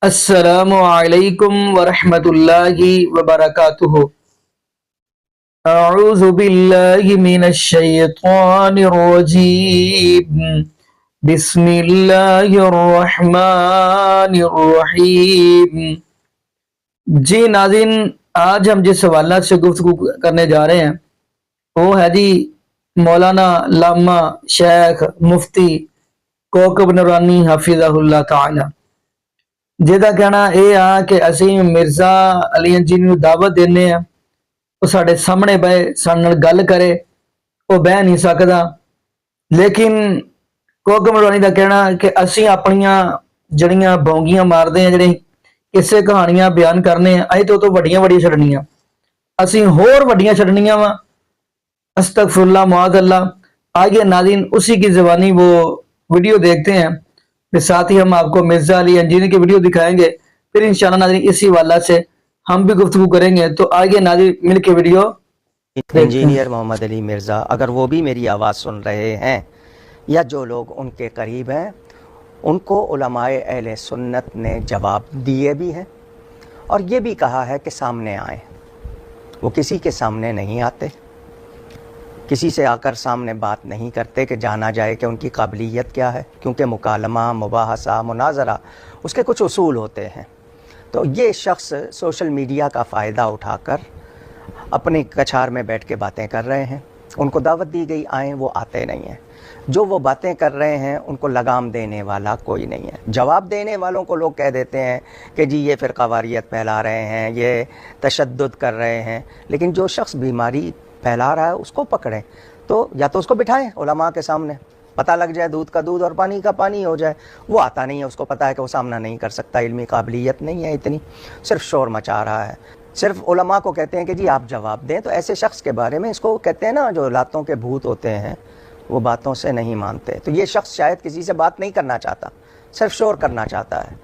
السلام علیکم ورحمۃ اللہ وبرکاتہ۔ اعوذ باللہ من الشیطان الرجیم، بسم اللہ الرحمن الرحیم۔ جی ناظرین، آج ہم جس حوالات سے گفتگو کرنے جا رہے ہیں وہ ہے جی مولانا علامہ شیخ مفتی کوکب نورانی حفظہ اللہ تعالی، جہاں کہنا یہ آ کہ اسی مرزا علی جی نو دعوت دینے ہیں، وہ سارے سامنے بہ سارے گل کرے، وہ بہ نہیں سکتا، لیکن کوکب نورانی کا کہنا کہ اسی اپنیاں جڑیاں بونگیاں مارتے ہیں، جڑی کسے کہانیاں بیان کرنے ہیں، اے تو وڈیاں وڈیاں چھڑنیاں، اسی ہور وڈیاں چھڑنیاں وا، استغفر اللہ معاذ اللہ۔ آئیے ناظرین اسی کی زبانی وہ ویڈیو دیکھتے ہیں، پھر ساتھ ہی ہم آپ کو مرزا علی انجینی کی ویڈیو دکھائیں گے، پھر انشاءاللہ ناظرین اسی والا سے ہم بھی گفتگو کریں گے۔ تو آئیے ناظرین مل کے ویڈیو دیکھتے ہیں۔ انجینئر محمد علی مرزا اگر وہ بھی میری آواز سن رہے ہیں یا جو لوگ ان کے قریب ہیں، ان کو علماء اہل سنت نے جواب دیے بھی ہیں اور یہ بھی کہا ہے کہ سامنے آئیں۔ وہ کسی کے سامنے نہیں آتے، کسی سے آ کر سامنے بات نہیں کرتے کہ جانا جائے کہ ان کی قابلیت کیا ہے، کیونکہ مکالمہ، مباحثہ، مناظرہ اس کے کچھ اصول ہوتے ہیں۔ تو یہ شخص سوشل میڈیا کا فائدہ اٹھا کر اپنی کچھار میں بیٹھ کے باتیں کر رہے ہیں۔ ان کو دعوت دی گئی آئیں، وہ آتے نہیں ہیں۔ جو وہ باتیں کر رہے ہیں ان کو لگام دینے والا کوئی نہیں ہے۔ جواب دینے والوں کو لوگ کہہ دیتے ہیں کہ جی یہ فرقہ واریت پھیلا رہے ہیں، یہ تشدد کر رہے ہیں، لیکن جو شخص بیماری پھیلا رہا ہے اس کو پکڑیں، تو یا تو اس کو بٹھائیں علماء کے سامنے، پتہ لگ جائے، دودھ کا دودھ اور پانی کا پانی ہو جائے۔ وہ آتا نہیں ہے، اس کو پتہ ہے کہ وہ سامنا نہیں کر سکتا، علمی قابلیت نہیں ہے اتنی، صرف شور مچا رہا ہے۔ صرف علماء کو کہتے ہیں کہ جی آپ جواب دیں، تو ایسے شخص کے بارے میں اس کو کہتے ہیں نا جو لاتوں کے بھوت ہوتے ہیں، وہ باتوں سے نہیں مانتے۔ تو یہ شخص شاید کسی سے بات نہیں کرنا چاہتا، صرف شور کرنا چاہتا ہے۔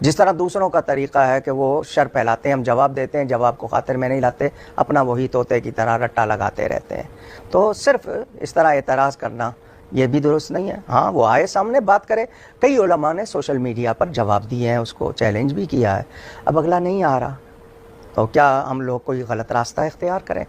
جس طرح دوسروں کا طریقہ ہے کہ وہ شر پھیلاتے ہیں، ہم جواب دیتے ہیں، جواب کو خاطر میں نہیں لاتے، اپنا وہی طوطے کی طرح رٹا لگاتے رہتے ہیں۔ تو صرف اس طرح اعتراض کرنا یہ بھی درست نہیں ہے۔ ہاں وہ آئے سامنے بات کرے۔ کئی علماء نے سوشل میڈیا پر جواب دیے ہیں، اس کو چیلنج بھی کیا ہے، اب اگلا نہیں آ رہا، تو کیا ہم لوگ کوئی غلط راستہ اختیار کریں؟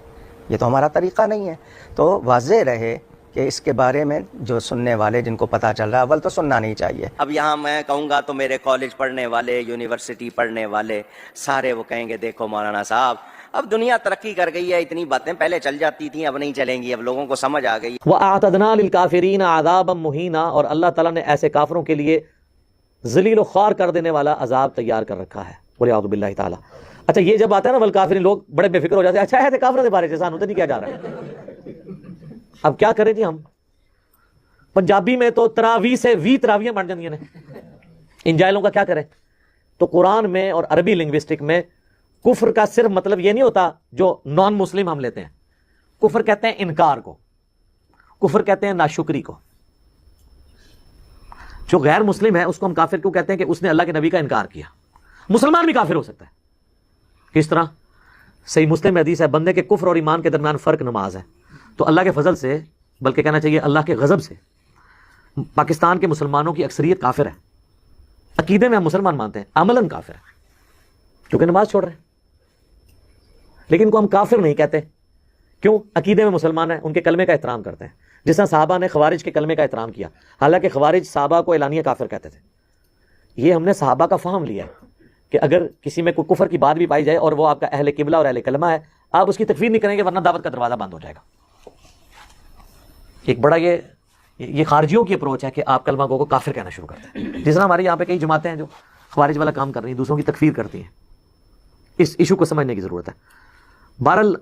یہ تو ہمارا طریقہ نہیں ہے۔ تو واضح رہے کہ اس کے بارے میں جو سننے والے، جن کو پتہ چل رہا ہے، اول تو سننا نہیں چاہیے۔ اب یہاں میں کہوں گا تو میرے کالج پڑھنے والے، یونیورسٹی پڑھنے والے سارے وہ کہیں گے دیکھو مولانا صاحب، اب دنیا ترقی کر گئی ہے، اتنی باتیں پہلے چل جاتی تھیں، اب نہیں چلیں گی، اب لوگوں کو سمجھ آ گئی۔ وَأَعْتَدْنَا لِلْكَافِرِينَ عَذَابًا مُهِينًا، اور اللہ تعالیٰ نے ایسے کافروں کے لیے ذلیل و خوار کر دینے والا عذاب تیار کر رکھا ہے۔ بولے اعوذ باللہ تعالیٰ۔ اچھا یہ جب آتا ہے نا والکافرین، لوگ بڑے بے فکر ہو جاتے ہیں، اچھا ہے کافروں کے بارے میں سانوں تو نہیں کیا جا رہا ہے۔ اب کیا کریں جی ہم؟ پنجابی میں تو تراویح سے وی تراویاں بن جاندیاں نے، ان جاہلوں کا کیا کریں؟ تو قرآن میں اور عربی لنگوسٹک میں کفر کا صرف مطلب یہ نہیں ہوتا جو نان مسلم ہم لیتے ہیں۔ کفر کہتے ہیں انکار کو، کفر کہتے ہیں ناشکری کو۔ جو غیر مسلم ہے اس کو ہم کافر کیوں کہتے ہیں؟ کہ اس نے اللہ کے نبی کا انکار کیا۔ مسلمان بھی کافر ہو سکتا ہے۔ کس طرح؟ صحیح مسلم میں حدیث ہے، بندے کے کفر اور ایمان کے درمیان فرق نماز ہے۔ تو اللہ کے فضل سے، بلکہ کہنا چاہیے اللہ کے غضب سے، پاکستان کے مسلمانوں کی اکثریت کافر ہے۔ عقیدے میں ہم مسلمان مانتے ہیں، عملاً کافر ہے کیونکہ نماز چھوڑ رہے ہیں، لیکن ان کو ہم کافر نہیں کہتے۔ کیوں؟ عقیدے میں مسلمان ہیں، ان کے کلمے کا احترام کرتے ہیں، جس طرح صحابہ نے خوارج کے کلمے کا احترام کیا، حالانکہ خوارج صحابہ کو اعلانیہ کافر کہتے تھے۔ یہ ہم نے صحابہ کا فہم لیا ہے کہ اگر کسی میں کوئی کفر کی بات بھی پائی جائے اور وہ آپ کا اہل قبلہ اور اہل کلمہ ہے، آپ اس کی تکفیر نہیں کریں گے، ورنہ دعوت کا دروازہ بند ہو جائے گا۔ ایک بڑا یہ خارجیوں کی اپروچ ہے کہ آپ کلمہ گو کو کافر کہنا شروع کرتے ہیں، جس طرح ہمارے یہاں پہ کئی جماعتیں ہیں جو خوارج والا کام کر رہی ہیں، دوسروں کی تکفیر کرتی ہیں۔ اس ایشو کو سمجھنے کی ضرورت ہے۔ بہرحال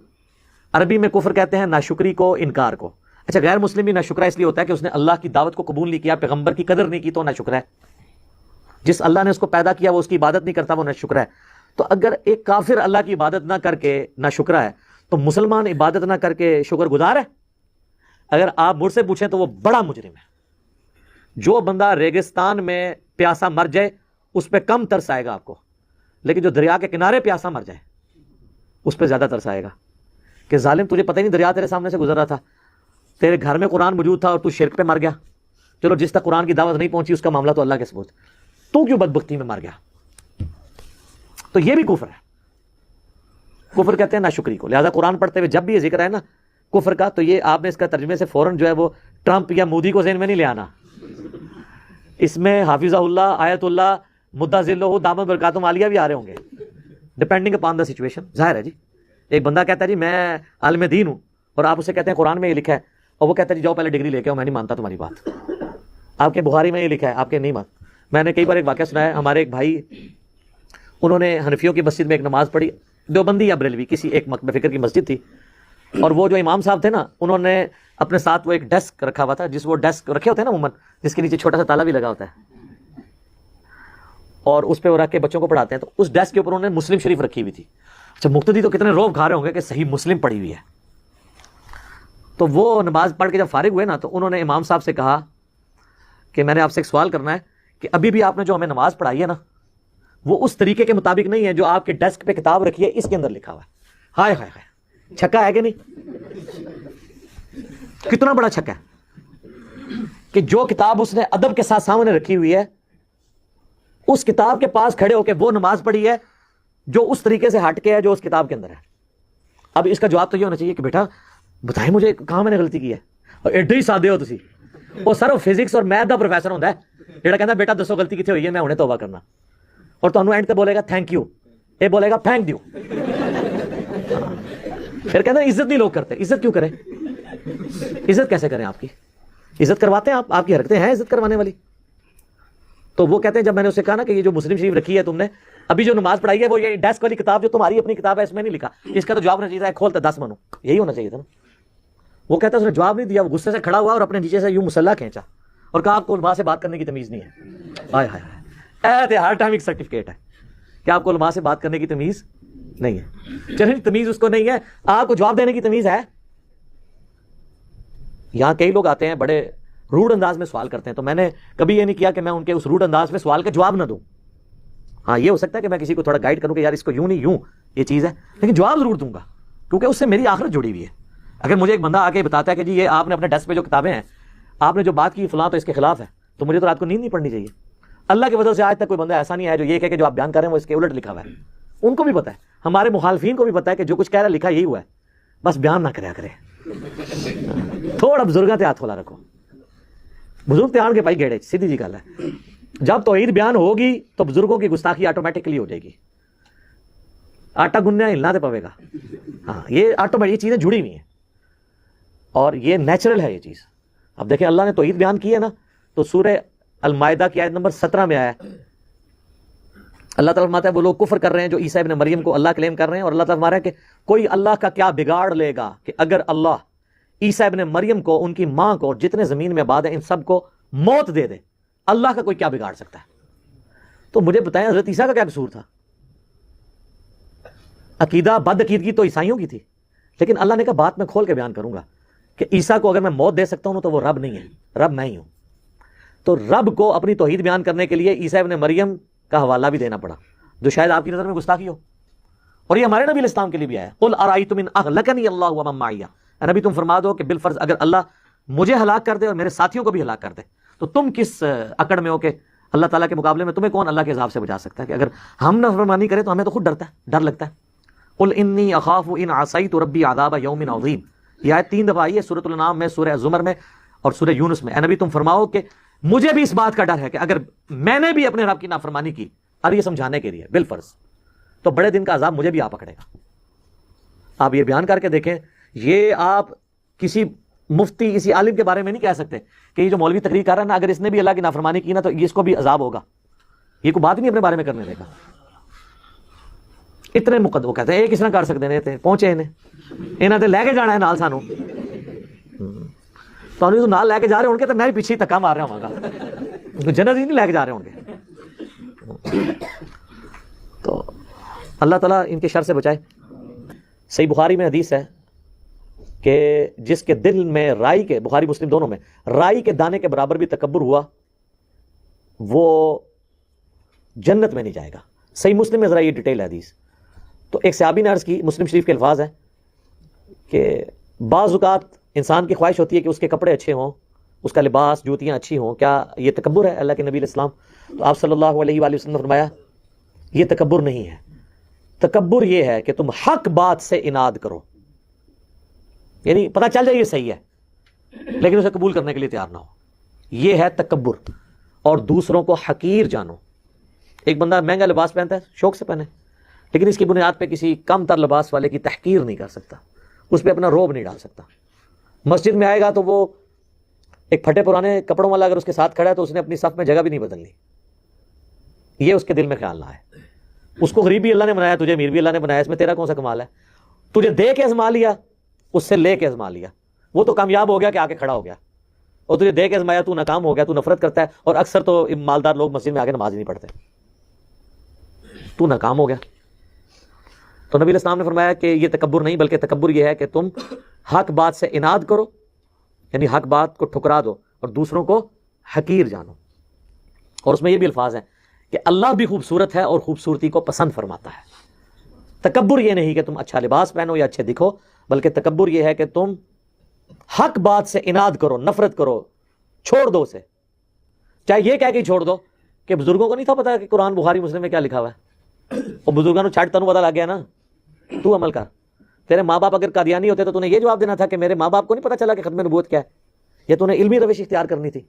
عربی میں کفر کہتے ہیں ناشکری کو، انکار کو۔ اچھا غیر مسلم بھی ناشکرا اس لیے ہوتا ہے کہ اس نے اللہ کی دعوت کو قبول نہیں کیا، پیغمبر کی قدر نہیں کی، تو ناشکرا ہے۔ جس اللہ نے اس کو پیدا کیا وہ اس کی عبادت نہیں کرتا، وہ ناشکرا ہے۔ تو اگر ایک کافر اللہ کی عبادت نہ کر کے ناشکرا ہے، تو مسلمان عبادت نہ کر کے شکر گزار ہے؟ اگر آپ مجھ سے پوچھیں تو وہ بڑا مجرم ہے۔ جو بندہ ریگستان میں پیاسا مر جائے اس پہ کم ترس آئے گا آپ کو، لیکن جو دریا کے کنارے پیاسا مر جائے اس پہ زیادہ ترس آئے گا کہ ظالم تجھے پتہ ہی نہیں دریا تیرے سامنے سے گزر رہا تھا، تیرے گھر میں قرآن موجود تھا اور تو شرک پہ مر گیا۔ چلو جس تک قرآن کی دعوت نہیں پہنچی اس کا معاملہ تو اللہ کے سپرد، تو کیوں بدبختی میں مر گیا؟ تو یہ بھی کفر ہے. کفر کہتے ہیں ناشکری کو. لہذا قرآن پڑھتے ہوئے جب بھی یہ ذکر ہے نا کفر کا, تو یہ آپ نے اس کا ترجمے سے فوراً جو ہے وہ ٹرمپ یا مودی کو ذہن میں نہیں لے آنا. اس میں حافظہ اللہ, آیت اللہ, مدہ ذلہ, دامت برکاتہم عالیہ بھی آ رہے ہوں گے, ڈپینڈنگ اپان دا سچویشن. ظاہر ہے جی, ایک بندہ کہتا ہے جی میں عالم دین ہوں, اور آپ اسے کہتے ہیں قرآن میں یہ لکھا ہے, اور وہ کہتا ہے جی جاؤ پہلے ڈگری لے کے آؤ, میں نہیں مانتا تمہاری بات, آپ کے بخاری میں یہ لکھا ہے, آپ کے نہیں مان. میں نے کئی بار ایک واقعہ سنا ہے, ہمارے ایک بھائی انہوں نے حنفیوں کی مسجد میں ایک نماز پڑھی, دیوبندی یا بریلوی کسی ایک مکتب فکر کی مسجد تھی, اور وہ جو امام صاحب تھے نا انہوں نے اپنے ساتھ وہ ایک ڈیسک رکھا ہوا تھا, جس وہ ڈیسک رکھے ہوتے ہیں نا عموماً, جس کے نیچے چھوٹا سا تالا بھی لگا ہوتا ہے, اور اس پہ وہ رکھ کے بچوں کو پڑھاتے ہیں. تو اس ڈیسک کے اوپر انہوں نے مسلم شریف رکھی ہوئی تھی. اچھا مقتدی تو کتنے روب کھا رہے ہوں گے کہ صحیح مسلم پڑھی ہوئی ہے. تو وہ نماز پڑھ کے جب فارغ ہوئے نا, تو انہوں نے امام صاحب سے کہا کہ میں نے آپ سے ایک سوال کرنا ہے کہ ابھی بھی آپ نے جو ہمیں نماز پڑھائی ہے نا وہ اس طریقے کے مطابق نہیں ہے جو آپ کے ڈیسک پہ کتاب رکھی ہے اس کے اندر لکھا ہوا ہے. ہائے ہائے ہائے, چھکا ہے کہ نہیں؟ کتنا بڑا چھکا ہے کہ جو کتاب اس نے ادب کے ساتھ سامنے رکھی ہوئی ہے اس کتاب کے پاس کھڑے ہو کے وہ نماز پڑھی ہے جو اس طریقے سے ہٹ کے ہے جو اس کتاب کے اندر ہے. اب اس کا جواب تو یہ ہونا چاہیے کہ بیٹا بتائیں مجھے کہاں میں نے غلطی کی ہے, اور ایڈے ہی سادے ہو تسی, وہ سر فزکس اور میتھ دا پروفیسر ہوتا ہے جہاں کہتا بیٹا دسو غلطی کتنے ہوئی ہے, میں انہیں توبہ کرنا, اور تمہیں اینڈ تے بولے گا تھینک یو, یہ بولے گا تھینک یو. پھر کہتے ہیں عزت نہیں لوگ کرتے. عزت کیوں کریں؟ عزت کیسے کریں؟ آپ کی عزت کرواتے ہیں آپ کی حرکتیں ہیں عزت کروانے والی. تو وہ کہتے ہیں جب میں نے اسے کہا نا کہ یہ جو مسلم شریف رکھی ہے تم نے, ابھی جو نماز پڑھائی ہے وہ یہ ڈیسک والی کتاب جو تمہاری اپنی کتاب ہے اس میں نہیں لکھا, اس کا تو جواب ہونا چاہیے کھولتا 10 منو, یہی ہونا چاہیے تھا نا. وہ کہتا ہے اس نے جواب نہیں دیا, وہ غصے سے کھڑا ہوا اور اپنے نیچے سے یوں مسلح کھینچا اور کہا آپ کو علماء سے بات کرنے کی تمیز نہیں ہے. ہائے ہائے ہائے, ہر ٹائم ایک سرٹیفکیٹ ہے کہ آپ کو علماء سے بات کرنے کی تمیز نہیں ہے. چلیں تمیز اس کو نہیں ہے, آپ کو جواب دینے کی تمیز ہے. یہاں کئی لوگ آتے ہیں بڑے روڈ انداز میں سوال کرتے ہیں, تو میں نے کبھی یہ نہیں کیا کہ میں ان کے اس روڈ انداز میں سوال کا جواب نہ دوں. ہاں یہ ہو سکتا ہے کہ میں کسی کو تھوڑا گائیڈ کروں کہ یار اس کو یوں نہیں یوں یہ چیز ہے, لیکن جواب ضرور دوں گا کیونکہ اس سے میری آخرت جڑی ہوئی ہے. اگر مجھے ایک بندہ آ کے بتاتا ہے کہ جی یہ آپ نے اپنے ڈیسک پہ جو کتابیں ہیں آپ نے جو بات کی فلاں تو اس کے خلاف ہے, تو مجھے تو رات کو نیند نہیں پڑنی چاہیے. اللہ کی وجہ سے آج تک کوئی بندہ ایسا نہیں ہے جو یہ کہے کہ جو آپ بیان کر رہے ہیں وہ اس کے الٹ لکھا ہوا ہے. ان کو بھی پتا ہے, ہمارے مخالفین کو بھی پتا ہے کہ جو کچھ کہہ رہا ہے لکھا یہی ہوا ہے, بس بیان نہ کریا کرے. تھوڑا بزرگاں تے ہاتھ کھولا رکھو, بزرگ تے آن کے پائی گھیڑے, سیدھی جی گل ہے. جب توحید بیان ہوگی تو بزرگوں کی گستاخی آٹومیٹکلی ہو جائے گی. آٹا گننا ہلنا تے پوے گا. ہاں یہ آٹومیٹک, یہ چیزیں جڑی ہوئی ہیں اور یہ نیچرل ہے یہ چیز. اب دیکھیں اللہ نے توحید بیان کی ہے نا, تو سورہ المائدہ کی آیت نمبر 17 میں آیا ہے, اللہ تعالیٰ فرماتا ہے وہ لوگ کفر کر رہے ہیں جو عیسیٰ ابن مریم کو اللہ کلیم کر رہے ہیں, اور اللہ تعالیٰ فرما رہا ہے کہ کوئی اللہ کا کیا بگاڑ لے گا کہ اگر اللہ عیسیٰ ابن مریم کو, ان کی ماں کو, جتنے زمین میں آباد ہیں ان سب کو موت دے دے, اللہ کا کوئی کیا بگاڑ سکتا ہے؟ تو مجھے بتائیں حضرت عیسیٰ کا کیا قصور تھا؟ عقیدہ بد عقیدگی تو عیسائیوں کی تھی, لیکن اللہ نے کہا بات میں کھول کے بیان کروں گا کہ عیسیٰ کو اگر میں موت دے سکتا ہوں تو وہ رب نہیں ہے, رب میں ہی ہوں. تو رب کو اپنی توحید بیان کرنے کے لیے عیسیٰ ابن مریم کا حوالہ بھی دینا پڑا, جو شاید آپ کی نظر میں گستاخی ہو. اور یہ ہمارے نبی علیہ السلام کے لیے بھی آیا, قل ارائیتم ان اہلکنی اللہ ومن معی, نبی تم فرما دو کہ بالفرض اگر اللہ مجھے ہلاک کر دے اور میرے ساتھیوں کو بھی ہلاک کر دے تو تم کس اکڑ میں ہو کہ اللہ تعالیٰ کے مقابلے میں تمہیں کون اللہ کے عذاب سے بچا سکتا ہے؟ کہ اگر ہم نافرمانی کریں تو ہمیں تو خود ڈر لگتا ہے. قل انی اخاف ان عصیت ربی عذاب یوم عظیم, یہ آیت 3 دفعہ آئی ہے سورۃ الانعام میں, سورہ زمر میں اور سورہ یونس میں. اے نبی تم فرماؤ کہ مجھے بھی اس بات کا ڈر ہے کہ اگر میں نے بھی اپنے رب کی نافرمانی کی, اور یہ سمجھانے کے لیے بالفرض, تو بڑے دن کا عذاب مجھے بھی آ پکڑے گا. آپ یہ بیان کر کے دیکھیں, یہ آپ کسی مفتی کسی عالم کے بارے میں نہیں کہہ سکتے کہ یہ جو مولوی تقریر کر رہا ہے نا اگر اس نے بھی اللہ کی نافرمانی کی نا تو اس کو بھی عذاب ہوگا. یہ کوئی بات نہیں اپنے بارے میں کرنے دے گا. اتنے وہ کہتے ہیں یہ کس طرح کر سکتے ہیں, پہنچے انہیں لے کے جانا ہے نال سانو, تو نال لے کے جا رہے ہوں گے تو میں بھی پیچھے دھکا مار رہا ہوں گا, جنت ہی نہیں لے کے جا رہے ہوں گے. تو اللہ تعالیٰ ان کے شر سے بچائے. صحیح بخاری میں حدیث ہے کہ جس کے دل میں رائی کے, بخاری مسلم دونوں میں, رائی کے دانے کے برابر بھی تکبر ہوا وہ جنت میں نہیں جائے گا. صحیح مسلم میں ذرا یہ ڈیٹیل ہے حدیث. تو ایک صحابی نے عرض کی, مسلم شریف کے الفاظ ہیں کہ بعض اوقات انسان کی خواہش ہوتی ہے کہ اس کے کپڑے اچھے ہوں, اس کا لباس جوتیاں اچھی ہوں, کیا یہ تکبر ہے؟ اللہ کے نبی علیہ السلام, تو آپ صلی اللہ علیہ وآلہ وسلم نے فرمایا یہ تکبر نہیں ہے, تکبر یہ ہے کہ تم حق بات سے اناد کرو، یعنی پتہ چل جائے یہ صحیح ہے لیکن اسے قبول کرنے کے لیے تیار نہ ہو، یہ ہے تکبر۔ اور دوسروں کو حقیر جانو۔ ایک بندہ مہنگا لباس پہنتا ہے، شوق سے پہنے، لیکن اس کی بنیاد پہ کسی کم تر لباس والے کی تحقیر نہیں کر سکتا، اس پہ اپنا روب نہیں ڈال سکتا۔ مسجد میں آئے گا تو وہ ایک پھٹے پرانے کپڑوں والا اگر اس کے ساتھ کھڑا ہے تو اس نے اپنی صف میں جگہ بھی نہیں بدلنی، یہ اس کے دل میں خیال نہ آئے۔ اس کو غریب بھی اللہ نے بنایا، تجھے امیر بھی اللہ نے بنایا، اس میں تیرا کون سا کمال ہے؟ تجھے دے کے آزما لیا، اس سے لے کے آزما لیا، وہ تو کامیاب ہو گیا کہ آ کے کھڑا ہو گیا، اور تجھے دے کے آزمایا تو ناکام ہو گیا، تو نفرت کرتا ہے، اور اکثر تو مالدار لوگ مسجد میں آ کے نماز ہی نہیں پڑھتے، تو ناکام ہو گیا۔ تو نبی علیہ السلام نے فرمایا کہ یہ تکبر نہیں، بلکہ تکبر یہ ہے کہ تم حق بات سے اناد کرو، یعنی حق بات کو ٹھکرا دو اور دوسروں کو حقیر جانو۔ اور اس میں یہ بھی الفاظ ہیں کہ اللہ بھی خوبصورت ہے اور خوبصورتی کو پسند فرماتا ہے۔ تکبر یہ نہیں کہ تم اچھا لباس پہنو یا اچھے دکھو، بلکہ تکبر یہ ہے کہ تم حق بات سے اناد کرو، نفرت کرو، چھوڑ دو اسے، چاہے یہ کہہ کے چھوڑ دو کہ بزرگوں کو نہیں تھا پتا کہ قرآن بخاری مسلم میں کیا لکھا ہوا ہے، اور بزرگوں نے چھٹ تنوں پتا لگ گیا نا، تو عمل کر۔ تیرے ماں باپ اگر قادیانی ہوتے تو تو نے یہ جواب دینا تھا کہ میرے ماں باپ کو نہیں پتا چلا کہ ختم نبوت کیا ہے، یا تو نے علمی روش اختیار کرنی تھی،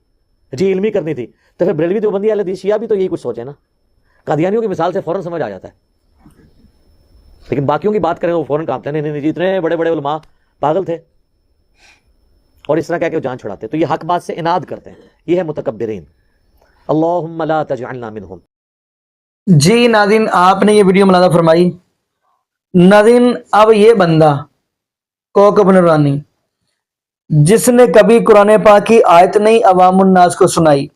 جی علمی کرنی تھی۔ تو پھر بریلوی دیوبندی اہل حدیث شیعہ بھی تو یہی کچھ سوچے نا، قادیانیوں کی مثال سے فوراً سمجھ آ جاتا ہے، لیکن باقیوں کی بات کریں وہ فوراً کانپتے ہیں، نہیں جی اتنے بڑے بڑے علماء پاگل تھے، اور اس طرح کہہ کے وہ جان چھڑاتے۔ تو یہ حق بات سے اناد کرتے ہیں، یہ ہے متکبرین۔ اللہم لا تجعلنا منہم۔ جی ناظرین، آپ نے یہ ویڈیو ملاحظہ فرمائی۔ ناظرین، اب یہ بندہ کوکب نورانی جس نے کبھی قرآن پاک کی آیت نہیں عوام الناس کو سنائی،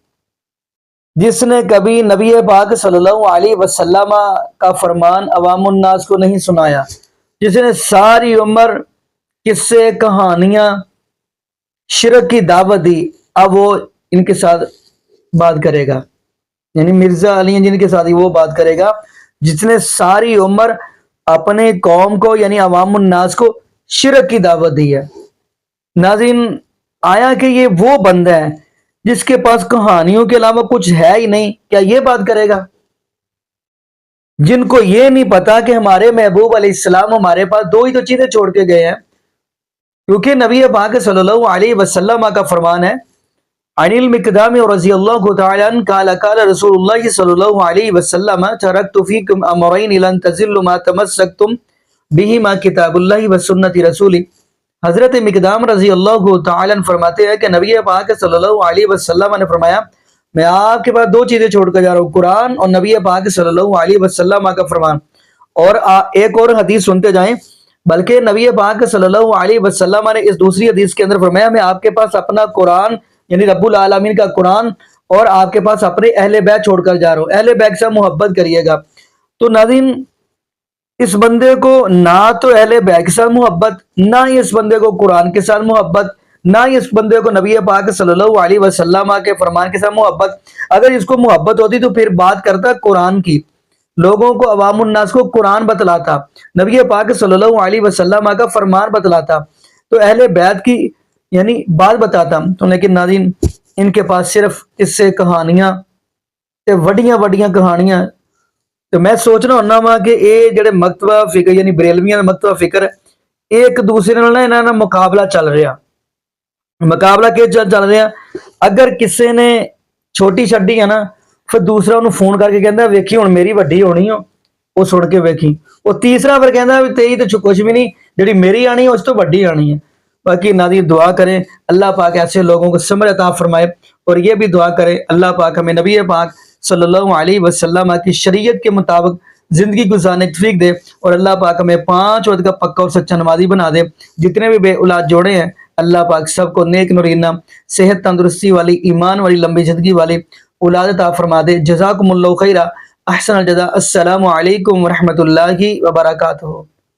جس نے کبھی نبی پاک صلی اللہ علیہ وسلم کا فرمان عوام الناس کو نہیں سنایا، جس نے ساری عمر قصے کہانیاں شرک کی دعوت دی، اب وہ ان کے ساتھ بات کرے گا، یعنی مرزا علی ہیں جن کے ساتھ وہ بات کرے گا جس نے ساری عمر اپنے قوم کو یعنی عوام الناس کو شرک کی دعوت دی ہے۔ ناظرین، آیا کہ یہ وہ بندہ ہے جس کے پاس کہانیوں کے علاوہ کچھ ہے ہی نہیں، کیا یہ بات کرے گا؟ جن کو یہ نہیں پتا کہ ہمارے محبوب علیہ السلام ہمارے پاس دو ہی تو چیزیں چھوڑ کے گئے ہیں، کیونکہ نبی پاک صلی اللہ علیہ وسلم کا فرمان ہے، عن المقدام رضی اللہ تعالی عنہ قال قال رسول اللہ صلی اللہ علیہ وسلم ترکت فیکم امرین لن تضلوا ما تمسکتم بہما کتاب اللہ و سنت رسولی۔ حضرت مقدام رضی اللہ تعالی عنہ فرماتے ہیں کہ نبی پاک صلی اللہ علیہ وسلم نے فرمایا میں آپ کے پاس دو چیزیں چھوڑ کر جا رہا ہوں، قرآن اور نبی پاک صلی اللہ علیہ وسلم کا فرمان۔ اور ایک اور حدیث سنتے جائیں، بلکہ نبی پاک صلی اللہ علیہ وسلم نے اس دوسری حدیث کے اندر فرمایا میں آپ کے پاس اپنا قرآن یعنی رب العالمین کا قرآن اور آپ کے پاس اپنے اہل بیت چھوڑ کر جا رہا ہوں، اہل بیت سے محبت کریے گا۔ تو ناظرین، اس بندے کو نہ تو اہل بیت کے ساتھ محبت، نہ ہی اس بندے کو قرآن کے ساتھ محبت، نہ ہی اس بندے کو نبی پاک صلی اللہ علیہ وسلم کے فرمان کے ساتھ محبت۔ اگر اس کو محبت ہوتی تو پھر بات کرتا قرآن کی، لوگوں کو عوام الناس کو قرآن بتلاتا، نبی پاک صلی اللہ علیہ وسلم کا فرمان بتلاتا، تو اہل بیت کی یعنی بات بتاتا۔ تو لیکن ناظرین، ان کے پاس صرف اس سے کہانیاں وڈیاں وڈیاں کہانیاں۔ تو میں سوچنا ہونا وا کہ یہ جڑے مکتبہ فکر یعنی بریلویاں مکتبہ فکر ایک دوسرے نال انہاں دا مقابلہ چل رہا، مقابلہ کہ چل رہا، اگر کسے نے چھوٹی چھڈی ہے نا پھر دوسرا انہوں فون کر کے کہندا ویکھی ہن میری وڈی ہونی ہو، وہ سن کے ویکھی، وہ تیسرا پھر کہندا تیری تو کچھ بھی نہیں، جڑی میری آنی ہے اس تو وڈی آنی ہے۔ باقی ناظرین دعا کریں اللہ پاک ایسے لوگوں کو سمجھ عطا فرمائے، اور یہ بھی دعا کریں اللہ پاک ہمیں نبی پاک صلی اللہ علیہ وسلم کی شریعت کے مطابق زندگی گزارنے کی توفیق دے، اور اللہ پاک ہمیں 5 وقت کا پکا اور سچا نمازی بنا دے۔ جتنے بھی بے اولاد جوڑے ہیں اللہ پاک سب کو نیک نورینہ صحت تندرستی والی ایمان والی لمبی زندگی والی اولاد عطا فرما دے۔ جزاکم اللہ خیرہ، احسن الجزاء۔ السلام علیکم ورحمۃ اللہ وبرکاتہ۔